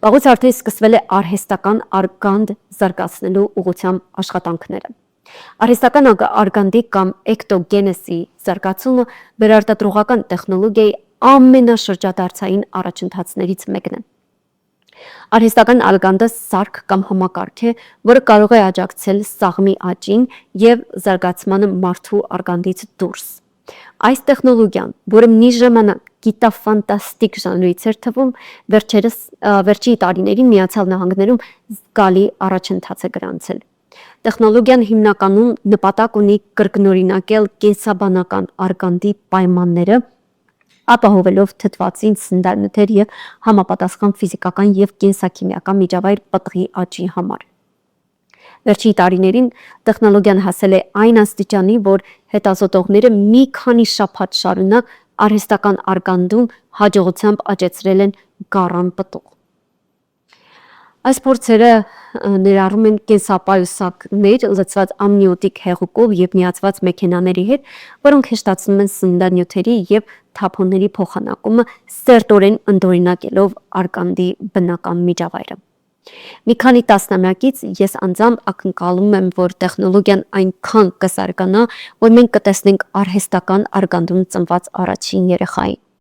Վաղուց արդեն սկսվել է արհեստական արգանդ զարգացնելու ուղղությամբ աշխատանքները։ Արհեստական արգանդի կամ էկտոգենեսի զարգացումը վերարտադրողական տեխնոլոգիայի ամենաշրջադարձային առաջընթացներից մեկն է։ Արհեստական արգանդը սարք կամ համակարգ է, որը կարող է աջակցել սաղմի աճին և զարգացմանը մարդու արգանդից դուրս։ Այս տեխնոլոգիան, որը մի ժամանակ գիտաֆանտաստիկ ժանրից էր թվում, վերջին տարիներին Միացյալ Նահանգներում զգալի առաջընթաց է գրանցել։ Տեխնոլոգիան հիմնականում նպատակ ունի կրկնօրինակել կենսաբանական արգանդի պայմանները, ապահովելով թթվածին, սննդանյութեր և համապատասխան ֆիզիկական և կենսաքիմիական միջավայր պտղի աճի համար։ Վերջին տարիներին տեխնոլոգիան հասել է այն աստիճանի, որ հետազոտողները մի քանի շաբաթ շարունակ արհեստական արգանդում հաջողությամբ աճեցրել են գառան պտուղ։ Այս փորձերը ներառում են կենսապայուսակներ լցված ամնիոտիկ հեղուկով և միացված մեքենաների հետ, որոնք հեշտացնում են սննդանյութերի և թափոնների փոխանակումը, սերտորեն ընդօրինակելով արգանդի բնական միջավայրը։ Մի քանի տասնամյակից ես անձամբ ակնկալում եմ, որ տեխնոլոգիան այնքան կզարգանա, որ մենք կտեսնենք արհեստական արգանդում ծնված առաջին երեխային։